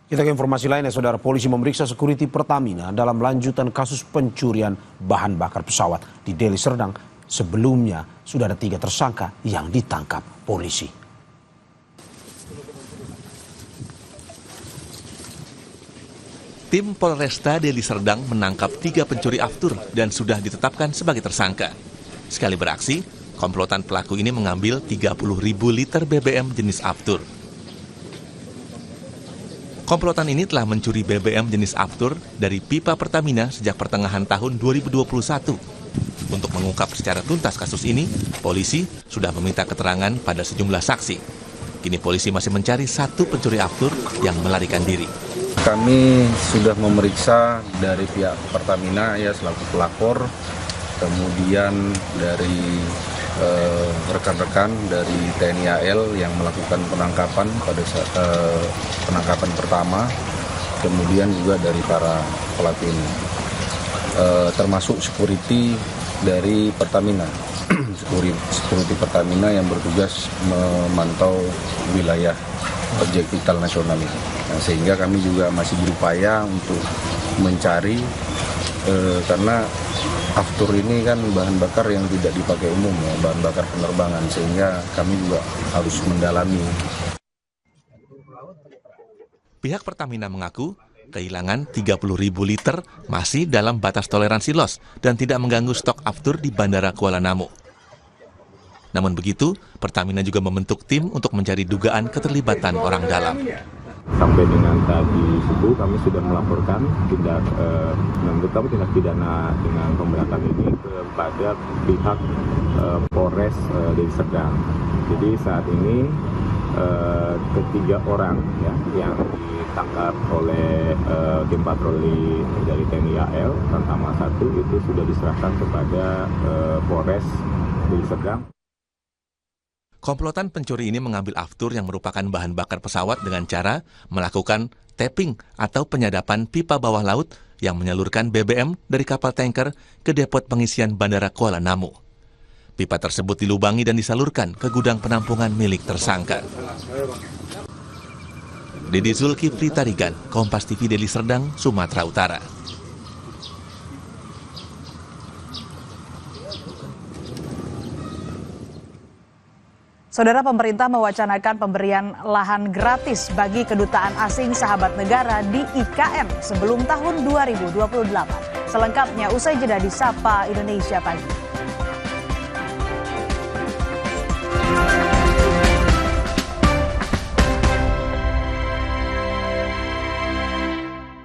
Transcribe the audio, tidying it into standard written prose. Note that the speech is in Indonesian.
Kita ke informasi lainnya, saudara. Polisi memeriksa security Pertamina dalam lanjutan kasus pencurian bahan bakar pesawat di Deli Serdang. Sebelumnya sudah ada 3 tersangka yang ditangkap polisi. Tim Polresta Deli Serdang menangkap 3 pencuri aftur dan sudah ditetapkan sebagai tersangka. Sekali beraksi, komplotan pelaku ini mengambil 30.000 liter BBM jenis aftur. Komplotan ini telah mencuri BBM jenis aftur dari pipa Pertamina sejak pertengahan tahun 2021. Untuk mengungkap secara tuntas kasus ini, polisi sudah meminta keterangan pada sejumlah saksi. Kini polisi masih mencari 1 pencuri aftur yang melarikan diri. Kami sudah memeriksa dari pihak Pertamina ya selaku pelapor, kemudian dari rekan-rekan dari TNI AL yang melakukan penangkapan pada penangkapan pertama, kemudian juga dari para pelaku ini, termasuk security dari Pertamina, security Pertamina yang bertugas memantau wilayah objek vital nasional ini. Nah, sehingga kami juga masih berupaya untuk mencari karena aftur ini kan bahan bakar yang tidak dipakai umum, ya, bahan bakar penerbangan, sehingga kami juga harus mendalami. Pihak Pertamina mengaku kehilangan 30.000 liter masih dalam batas toleransi loss dan tidak mengganggu stok aftur di Bandara Kuala Namu. Namun begitu, Pertamina juga membentuk tim untuk mencari dugaan keterlibatan orang dalam. Sampai dengan tadi subuh kami sudah melaporkan tindak pidana dengan pemberatan ini kepada pihak Polres Deli Serdang. Jadi saat ini ketiga orang ya, yang ditangkap oleh tim patroli dari TNI AL, terutama 1 itu sudah diserahkan kepada Polres Deli Serdang. Komplotan pencuri ini mengambil aftur yang merupakan bahan bakar pesawat dengan cara melakukan tapping atau penyadapan pipa bawah laut yang menyalurkan BBM dari kapal tanker ke depot pengisian Bandara Kuala Namu. Pipa tersebut dilubangi dan disalurkan ke gudang penampungan milik tersangka. Dede Zulkifli Tarigan, Kompas TV Deli Serdang, Sumatera Utara. Saudara, pemerintah mewacanakan pemberian lahan gratis bagi kedutaan asing sahabat negara di IKN sebelum tahun 2028. Selengkapnya usai jeda di Sapa Indonesia Pagi.